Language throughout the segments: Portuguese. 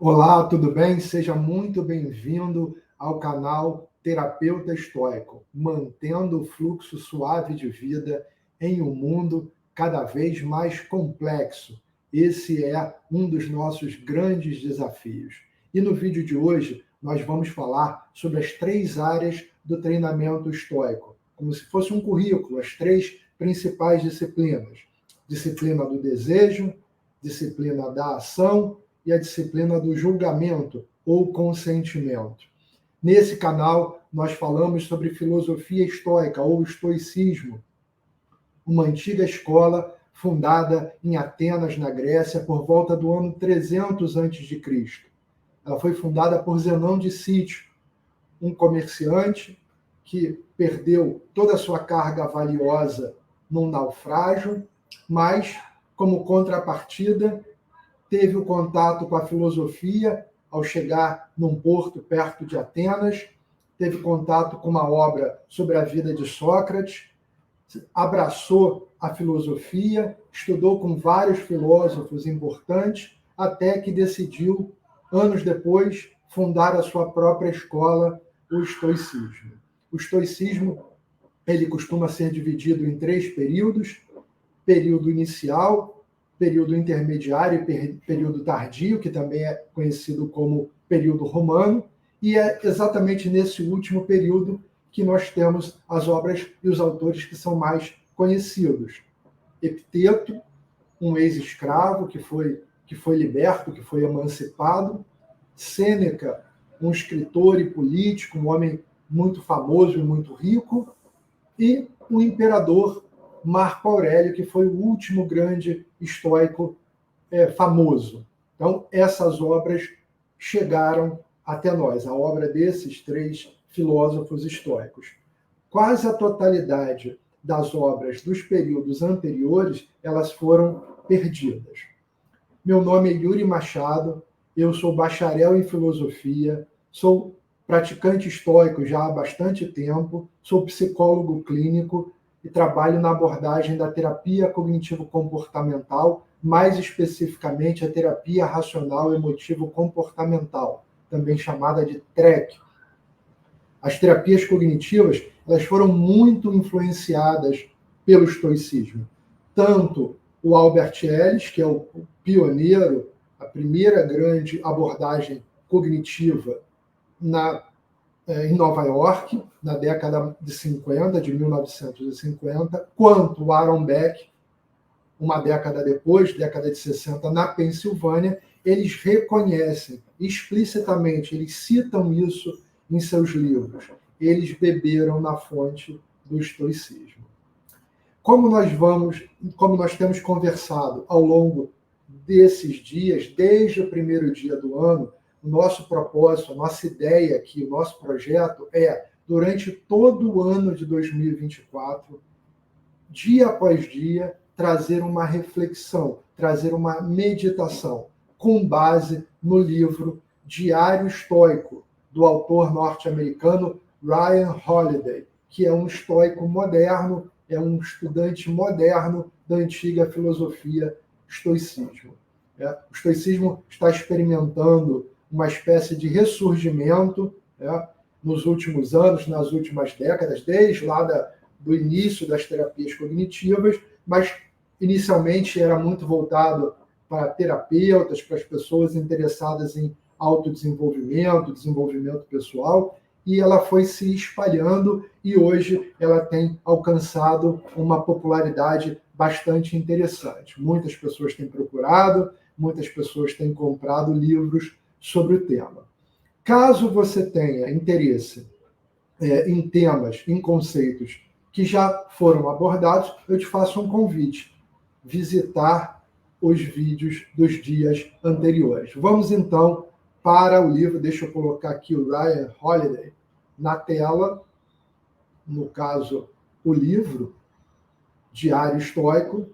Olá, tudo bem? Seja muito bem-vindo ao canal Terapeuta Estoico, mantendo o fluxo suave de vida em um mundo cada vez mais complexo. Esse é um dos nossos grandes desafios. E no vídeo de hoje, nós vamos falar sobre as 3 áreas do treinamento estoico, como se fosse um currículo, as 3 principais disciplinas: disciplina do desejo, disciplina da ação e a disciplina do julgamento ou consentimento. Nesse canal, nós falamos sobre filosofia estoica ou estoicismo, uma antiga escola fundada em Atenas, na Grécia, por volta do ano 300 a.C. Ela foi fundada por Zenão de Cítio, um comerciante que perdeu toda a sua carga valiosa num naufrágio, mas, como contrapartida, teve o contato com a filosofia ao chegar num porto perto de Atenas, teve contato com uma obra sobre a vida de Sócrates, abraçou a filosofia, estudou com vários filósofos importantes, até que decidiu, anos depois, fundar a sua própria escola, o estoicismo. O estoicismo, ele costuma ser dividido em 3 períodos: período inicial, período intermediário e período tardio, que também é conhecido como período romano, e é exatamente nesse último período que nós temos as obras e os autores que são mais conhecidos. Epiteto, um ex-escravo que foi liberto, que foi emancipado. Sêneca, um escritor e político, um homem muito famoso e muito rico. E o imperador Marco Aurélio, que foi o último grande estoico famoso. Então, essas obras chegaram até nós, a obra desses 3 filósofos estoicos. Quase a totalidade das obras dos períodos anteriores, elas foram perdidas. Meu nome é Yuri Machado, eu sou bacharel em filosofia, sou praticante estoico já há bastante tempo, sou psicólogo clínico e trabalho na abordagem da terapia cognitivo-comportamental, mais especificamente a terapia racional emotivo-comportamental, também chamada de TREC. As terapias cognitivas, elas foram muito influenciadas pelo estoicismo. Tanto o Albert Ellis, que é o pioneiro, a primeira grande abordagem cognitiva em Nova York, na década de 50, de 1950, quanto o Aaron Beck, uma década depois, década de 60, na Pensilvânia. Eles reconhecem explicitamente, eles citam isso em seus livros. Eles beberam na fonte do estoicismo. Como nós temos conversado ao longo desses dias, desde o primeiro dia do ano, o nosso propósito, a nossa ideia aqui, o nosso projeto é, durante todo o ano de 2024, dia após dia, trazer uma reflexão, trazer uma meditação, com base no livro Diário Estoico, do autor norte-americano Ryan Holiday, que é um estoico moderno, é um estudante moderno da antiga filosofia estoicismo. O estoicismo está experimentando uma espécie de ressurgimento nos últimos anos, nas últimas décadas, desde lá do início das terapias cognitivas, mas inicialmente era muito voltado para terapeutas, para as pessoas interessadas em autodesenvolvimento, desenvolvimento pessoal, e ela foi se espalhando e hoje ela tem alcançado uma popularidade bastante interessante. Muitas pessoas têm procurado, muitas pessoas têm comprado livros sobre o tema. Caso você tenha interesse em temas, em conceitos que já foram abordados, eu te faço um convite: visitar os vídeos dos dias anteriores. Vamos então para o livro. Deixa eu colocar aqui o Ryan Holiday na tela, no caso, o livro Diário Estoico,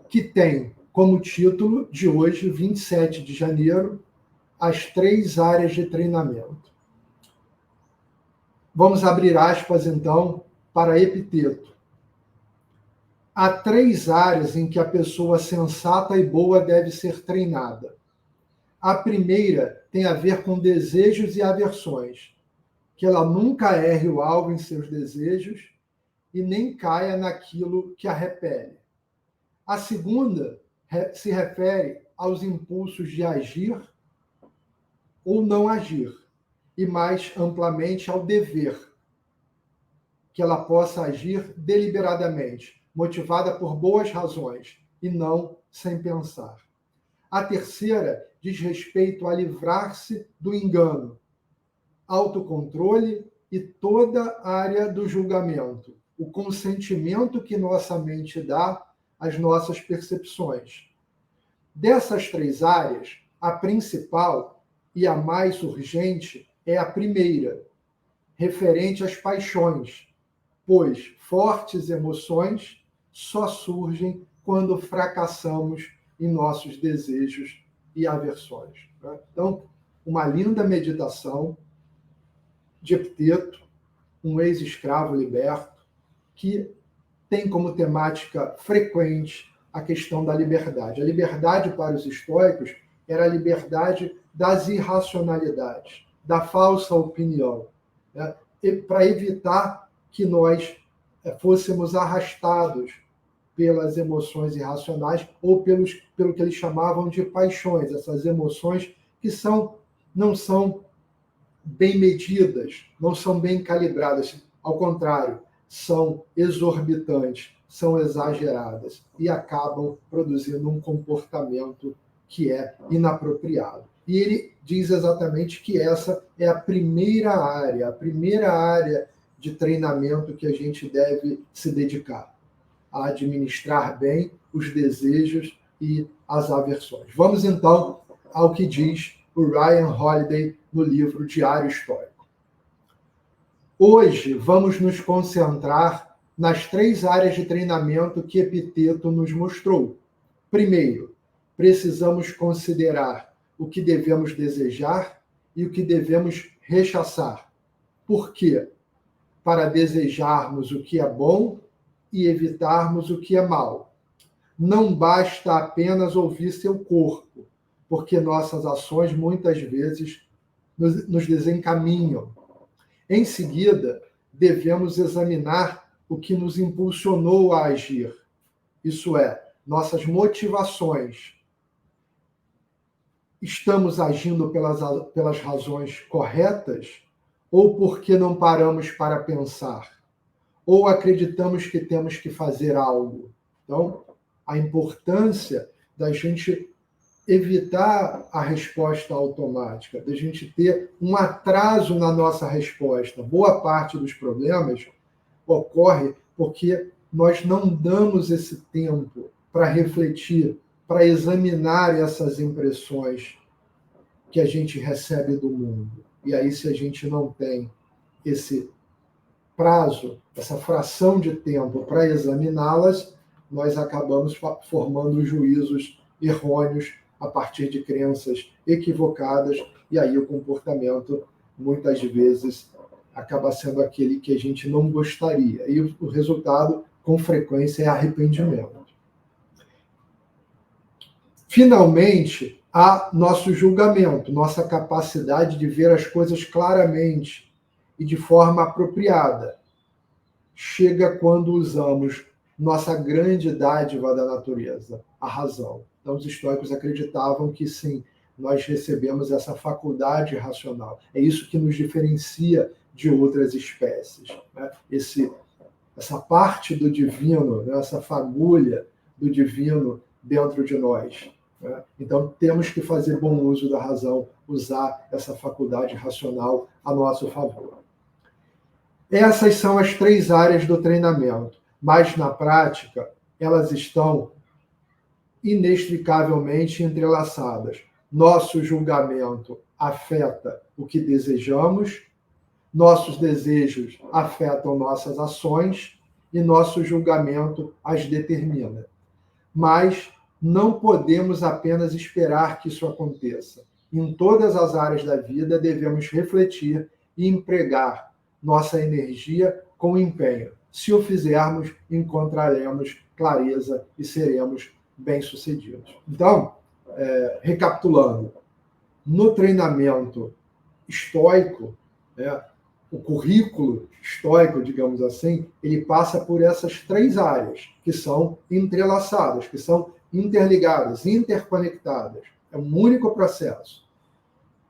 que tem como título de hoje, 27 de janeiro, as 3 áreas de treinamento. Vamos abrir aspas, então, para Epiteto. Há 3 áreas em que a pessoa sensata e boa deve ser treinada: A primeira tem a ver com desejos e aversões, que ela nunca erre o alvo em seus desejos e nem caia naquilo que a repele. A segunda se refere aos impulsos de agir ou não agir, e mais amplamente ao dever, que ela possa agir deliberadamente, motivada por boas razões e não sem pensar. A terceira diz respeito a livrar-se do engano, autocontrole e toda a área do julgamento, o consentimento que nossa mente dá às nossas percepções. Dessas três áreas, a principal e a mais urgente é a primeira, referente às paixões, pois fortes emoções só surgem quando fracassamos em nossos desejos e aversões. Então, uma linda meditação de Epiteto, um ex-escravo liberto, que tem como temática frequente a questão da liberdade. A liberdade para os estoicos era a liberdade das irracionalidades, da falsa opinião, né? Para evitar que nós fôssemos arrastados pelas emoções irracionais ou pelo que eles chamavam de paixões, essas emoções que não são bem medidas, não são bem calibradas, ao contrário, são exorbitantes, são exageradas e acabam produzindo um comportamento que é inapropriado. E ele diz exatamente que essa é a primeira área de treinamento que a gente deve se dedicar, a administrar bem os desejos e as aversões. Vamos então ao que diz o Ryan Holiday no livro Diário Estoico. Hoje vamos nos concentrar nas três áreas de treinamento que Epiteto nos mostrou. Primeiro, precisamos considerar o que devemos desejar e o que devemos rechaçar. Por quê? Para desejarmos o que é bom e evitarmos o que é mal. Não basta apenas ouvir seu corpo, porque nossas ações muitas vezes nos desencaminham. Em seguida, devemos examinar o que nos impulsionou a agir, isso é, nossas motivações. Estamos agindo pelas razões corretas ou porque não paramos para pensar? Ou acreditamos que temos que fazer algo? Então, a importância da gente evitar a resposta automática, da gente ter um atraso na nossa resposta. Boa parte dos problemas ocorre porque nós não damos esse tempo para refletir, para examinar essas impressões que a gente recebe do mundo. E aí, se a gente não tem esse prazo, essa fração de tempo para examiná-las, nós acabamos formando juízos errôneos a partir de crenças equivocadas, e aí o comportamento, muitas vezes, acaba sendo aquele que a gente não gostaria. E o resultado, com frequência, é arrependimento. Finalmente, há nosso julgamento, nossa capacidade de ver as coisas claramente e de forma apropriada. Chega quando usamos nossa grande dádiva da natureza, a razão. Então, os estoicos acreditavam que, sim, nós recebemos essa faculdade racional. É isso que nos diferencia de outras espécies, né? Essa parte do divino, né? Essa fagulha do divino dentro de nós. Né? Então, temos que fazer bom uso da razão, usar essa faculdade racional a nosso favor. Essas são as três áreas do treinamento, mas na prática elas estão inextricavelmente entrelaçadas. Nosso julgamento afeta o que desejamos, nossos desejos afetam nossas ações e nosso julgamento as determina. Mas não podemos apenas esperar que isso aconteça. Em todas as áreas da vida devemos refletir e empregar nossa energia com empenho. Se o fizermos, encontraremos clareza e seremos bem-sucedidos. Então, recapitulando, no treinamento estoico, né, o currículo estoico, digamos assim, ele passa por essas 3 áreas, que são entrelaçadas, que são interligadas, interconectadas. É um único processo,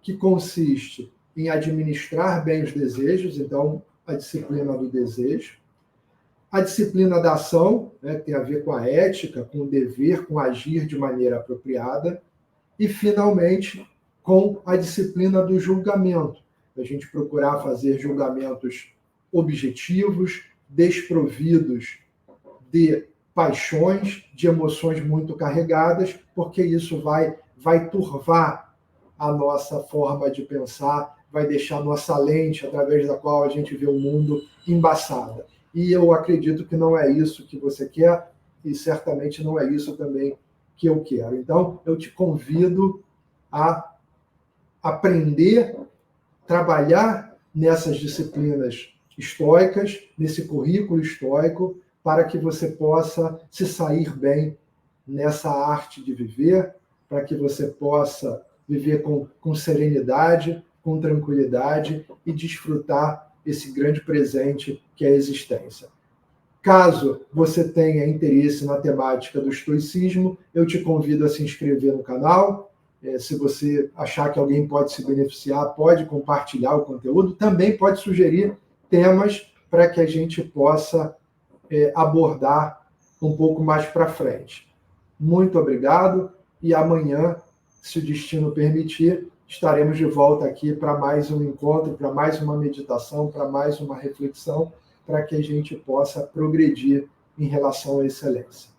que consiste em administrar bem os desejos, então, a disciplina do desejo, a disciplina da ação, né, que tem a ver com a ética, com o dever, com agir de maneira apropriada, e, finalmente, com a disciplina do julgamento, a gente procurar fazer julgamentos objetivos, desprovidos de paixões, de emoções muito carregadas, porque isso vai turvar a nossa forma de pensar, vai deixar a nossa lente, através da qual a gente vê o mundo, embaçada. E eu acredito que não é isso que você quer, e certamente não é isso também que eu quero. Então, eu te convido a aprender, trabalhar nessas disciplinas estoicas, nesse currículo estoico, para que você possa se sair bem nessa arte de viver, para que você possa viver com serenidade, com tranquilidade e desfrutar esse grande presente que é a existência. Caso você tenha interesse na temática do estoicismo, eu te convido a se inscrever no canal. Se você achar que alguém pode se beneficiar, pode compartilhar o conteúdo. Também pode sugerir temas para que a gente possa abordar um pouco mais para frente. Muito obrigado e amanhã, se o destino permitir, estaremos de volta aqui para mais um encontro, para mais uma meditação, para mais uma reflexão, para que a gente possa progredir em relação à excelência.